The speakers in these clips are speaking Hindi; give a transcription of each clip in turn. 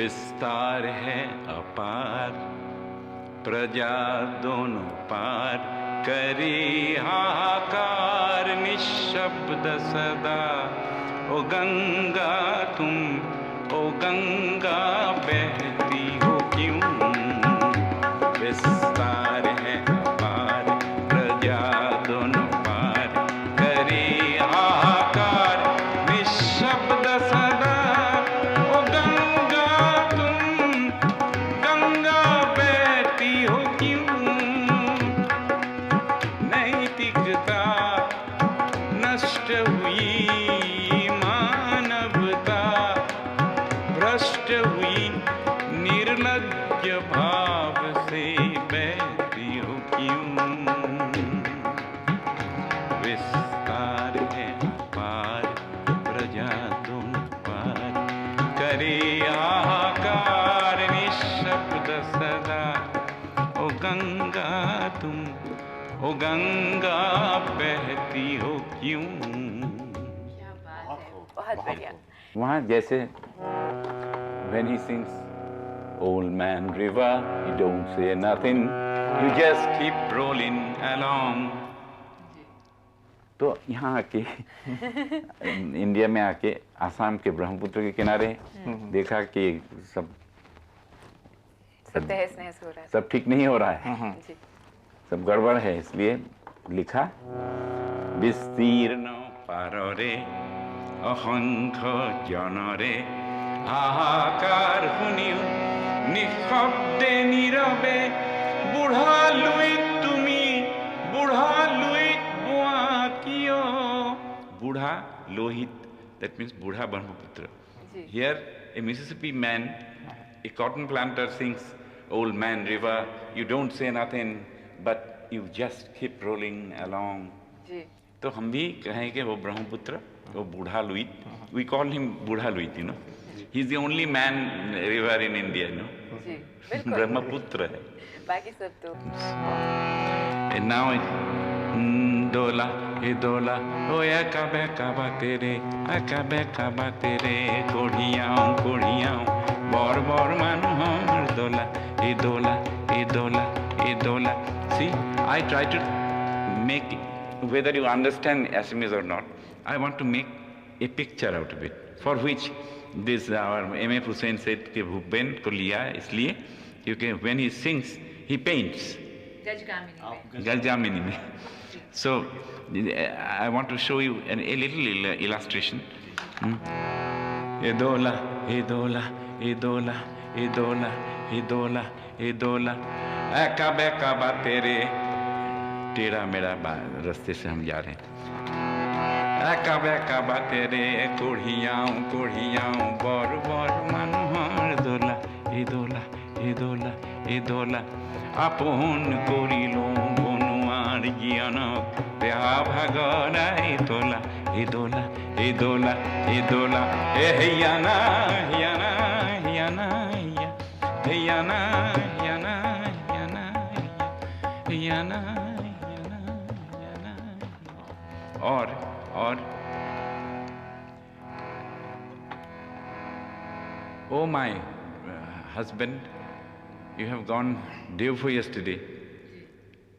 विस्तार है अपार, प्रजा दोनों पार, करे हाहाकार निशब्द सदा। ओ गंगा तुम, ओ गंगा बहती हो क्यों? विस्तार है अपार, प्रजा दोनों पार, करे हाहाकार निशब्द सदा। ओ गंगा तुम, गंगा बहती हो क्यों? नैतिकता नष्ट हुई, मानवता भ्रष्ट हुई, निर्लज्ज भाव से बहती हो क्यों? विस्तार है अपार, प्रजा दोनों पार, करे हाहाकार निशब्द सदा। ओ गंगा तुम, ओ गंगा बहती हो क्यों? क्या बात है, बहुत बढ़िया। वहाँ जैसे when he sings old man river, you don't say nothing, you just keep rolling along. तो यहाँ आके इंडिया में आके आसाम के ब्रह्मपुत्र के किनारे देखा कि सब तहस नहस हो रहा है, सब ठीक नहीं हो रहा है, जी। सब गड़बड़ है, इसलिए लिखा विस्तीर्ण पाररे असंख्य जनरे हाहाकार শুনিও নিঃশব্দে নীরবে বুঢ়া লুইত তুমি বুঢ়া লুইত বোৱা কিয়? বুঢ়া লোহিত, that means Budha Brahmaputra. Here a Mississippi man, a cotton planter sings old man river, you don't say nothing but you just keep rolling along. जी। तो हम भी कहें कि वो ब्रह्मपुत्र, वो बूढ़ा लुइत, we call him बूढ़ा लुइत, you know. He is the only man river in India, you know. जी, बिल्कुल। ब्रह्मपुत्र है। बाकी सब तो। And now dola, e dola, o akabe kaba tere, kodhiyao, bor manuhar dola, e dola, e dola, e dola. See, I try to make, whether you understand Assamese or not, I want to make a picture out of it, for which this our M.F. Hussain said कि भूपेन को लिया इसलिए क्योंकि when he sings he paints Gajgamini में. So I want to show you a little illustration. Edola, edola, edola, edola, edola, edola, akabe kaba tere, टेढ़ा मेढ़ा रास्ते से हम जा रहे हैं. akabe kaba tere, कोढ़ियाऊं बर मानुहार दोला, edola, edola, edola, আপন করিল বনুয়ার জ্ঞানক দেহা ভাগরাই তোলা, এ দোলা, এ দোলা, এ দোলা, এ হিয়ানা হিয়ানা হিয়ানা হিয়ানা হিয়ানা হিয়ানা হিয়ানা হিয়ানা. और oh my husband, you have gone day before yesterday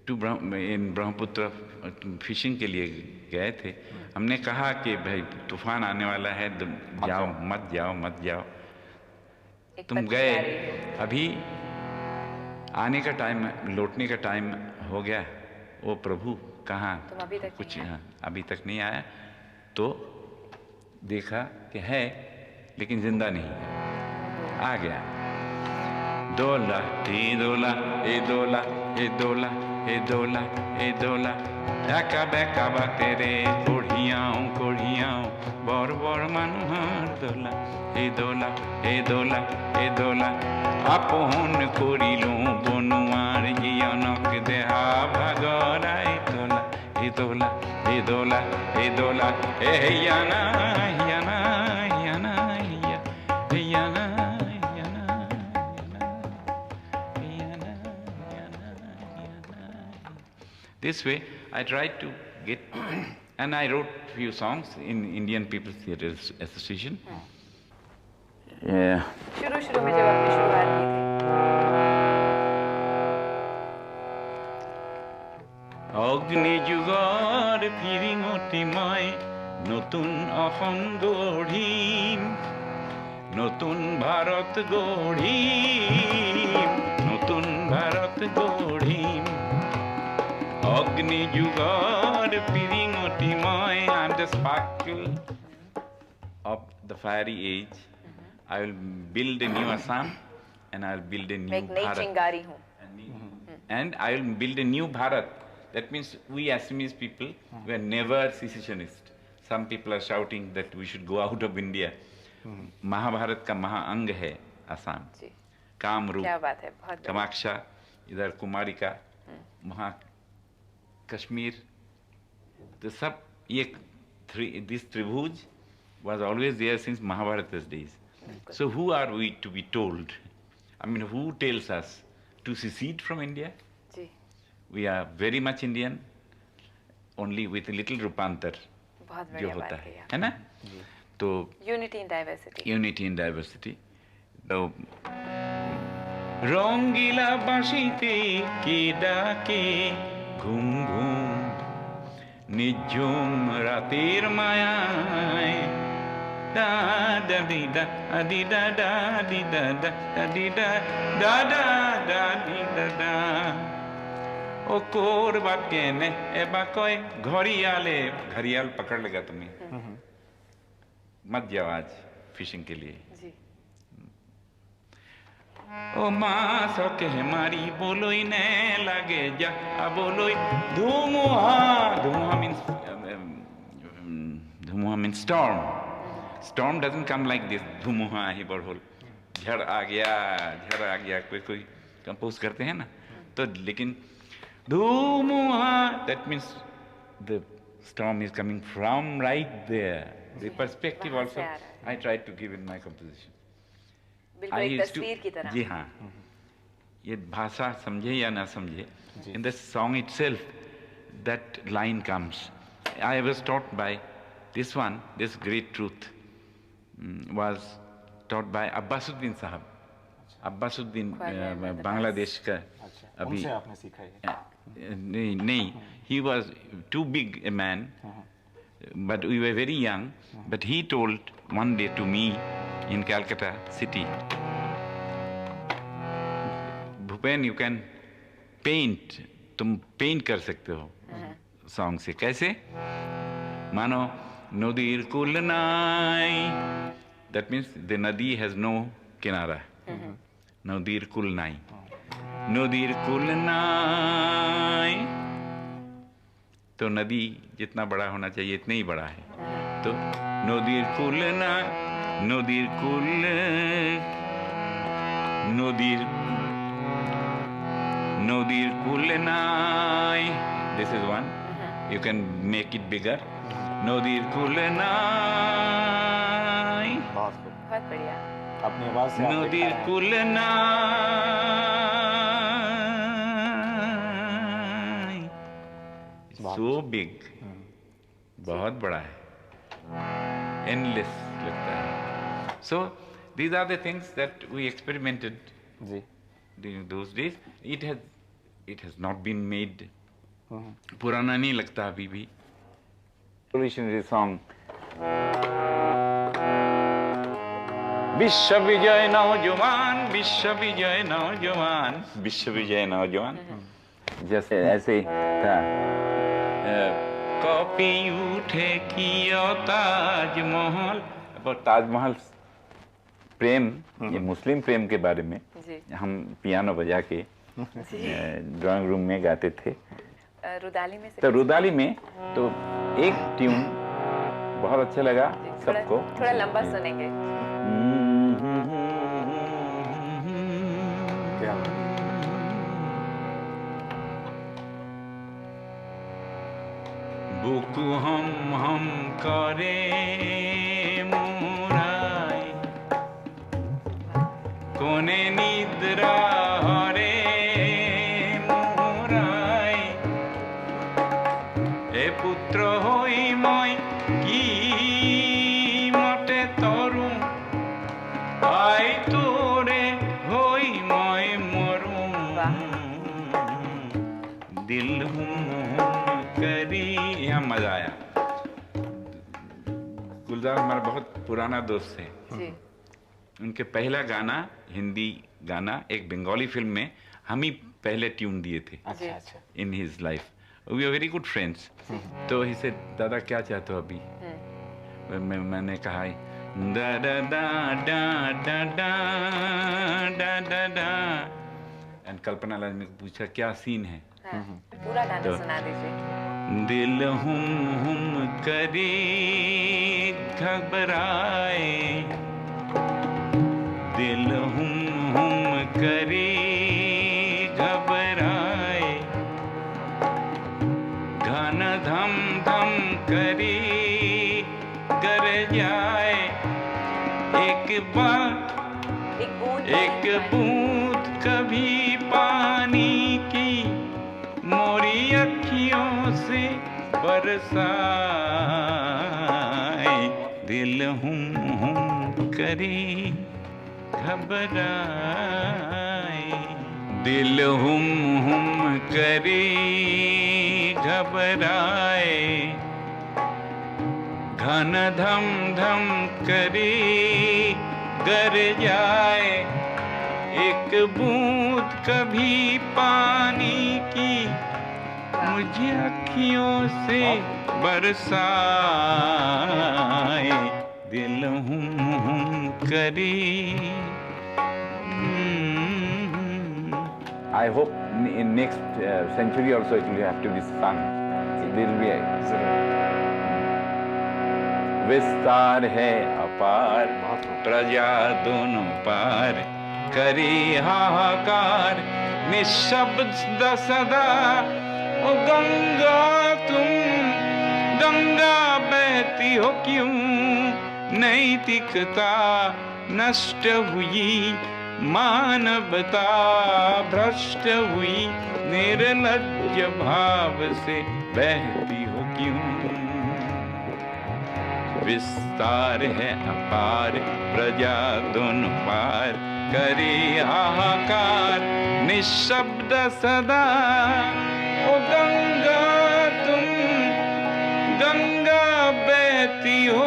to in Brahmaputra fishing के लिए गए थे. हमने कहा कि भाई तूफान आने वाला है, जाओ मत जाओ. तुम गए, अभी आने का टाइम, लौटने का टाइम हो गया. वो प्रभु कहाँ, कुछ अभी तक नहीं आया. तो देखा कि है लेकिन जिंदा नहीं है. आ गया. दोला, ए दोला, ए दोला, ए दोला, ए दोला, ए दोला, akabe kaba tere, कोढ़ियाऊं बर मानुहार दोला, ए दोला, ए दोला, ए दोला, আপন করিল বনুয়ার জ্ঞানক দেহা ভাগরাই তোলা, এ দোলা, এ দোলা, এ দোলা, এ হিয়ানা হিয়ানা হিয়ানা হিয়ানা. This way, I tried to get, and I wrote few songs in Indian People's Theatre Association. शुरू में जब आपने शुरुआत की थी। অগ্নি যুগৰ ফিৰিঙতি মই নতুন অসম গঢ়িম নতুন ভাৰত গঢ়িম নতুন ভাৰত গঢ়িম অগ্নি যুগৰ ফিৰিঙতি মই I'm the sparkle of the fiery age. I will build a new Assam and I will build a new मैं एक नई Bharat. चिंगारी हूँ। And I will build a new Bharat. That means we Assamese people were never secessionists. Some people are shouting that we should go out of India. Mahabharat का महाअंग है असम कामरूप क्या बात है बहुत कामाक्षा इधर कुमारिका वहाँ कश्मीर तो सब ये this त्रिभुज was always there since Mahabharata's days. So who are we to be told? I mean, who tells us to secede from India? We are very much Indian, only with a little रूपांतर जो होता है ना? तो यूनिटी इन डाइवर्सिटी तो रंगीला बांशीते के डाके घुम घुम निझुम रातेर मायाय da da di da di da da di da da di da da da da di da da ओ कोर बाके ने ए बाकोय घड़ियाले घड़ियाल पकड़ लेगा तुम्हें मत जाओ आज फिशिंग के लिए ओ माँ सोके हमारी बोलोई ने लगे जा अब बोलोई धुमुहा means storm doesn't come like this धुमुहा ही बढ़ोल झड़ आ गया कोई कंपोज करते हैं ना तो लेकिन धुमुहा that means the storm is coming from right there the perspective also I tried to give in my composition बिल्कुल एक तस्वीर की तरह जी हाँ ये भाषा समझे या ना समझे in the song itself that line comes I was taught by this great truth was taught by Abbasuddin Sahab Abbasuddin Bangladesh का अभी उनसे आपने सीखा है नहीं he was too big a man but we were very young but he told one day to me in Calcutta city Bhupen you can paint तुम पेंट कर सकते हो सॉन्ग से कैसे मानो नदीर कुल नाई that means the nadi has no kinara नदीर कुल नाई तो नदी जितना बड़ा होना चाहिए इतना ही बड़ा है तो नदीर कुल नाई this is one you can make it bigger नदीर कुल नाई बहुत बढ़िया अपनी आवाज से नदीर कुल नाई so big बहुत बड़ा है endless लगता है so these are the things that we experimented during those days it has not been made पुराना नहीं लगता अभी भी revolutionary song विश्व विजय नौजवान जैसे ऐसे था कॉपी उठे किया ताजमहल ताजमहल प्रेम ये मुस्लिम प्रेम के बारे में हम पियानो बजा के ड्राइंग रूम में गाते थे रुदाली में तो एक ट्यून बहुत अच्छा लगा सबको थोड़ा लंबा सुनेंगे बुकु हम करे मुराई कोने निद्रा हरे मुराई ए पुत्र होई মই কি মতে তরু दिल हुम करी, यहाँ मजा आया। गुलजार हमारा बहुत पुराना दोस्त है जी। उनके पहला गाना, हिंदी गाना, एक बंगाली फिल्म में हम ही पहले ट्यून दिए थे अच्छा अच्छा। In his life. We are very good friends. तो ही से दादा क्या चाहते हो अभी? मैंने कहा दा दा दा डा डा डा डा डा डा। एंड कल्पना लाल ने पूछा क्या सीन है? पूरा गाना सुना दीजिए। दिल हुम करी घबराए, दिल हुम करी घबराए, घन धम धम करी कर जाए, एक बूंद कभी पानी की मोरी अखियों से बरसाए, दिल हुम करी घबराए, दिल हुम करी घबराए, घन धम धम करी गर जाए, एक बूंद कभी पानी की मुझे अखियों से बरसाए, दिल हुम करी। I hope in next century also it will have to be sung. There will be विस्तार है अपार, प्रजा दोनों पार, करी हाहाकार, निशब्द सदा। ओ गंगा तुम, गंगा बहती हो क्यों, नैतिकता नष्ट हुई, मानवता भ्रष्ट हुई, निर्लज्ज भाव से बहती हो क्यों। विस्तार है अपार, प्रजा दोनों पार, करी हाहाकार, निशब्द सदा। ओ गंगा तुम, गंगा बहती हो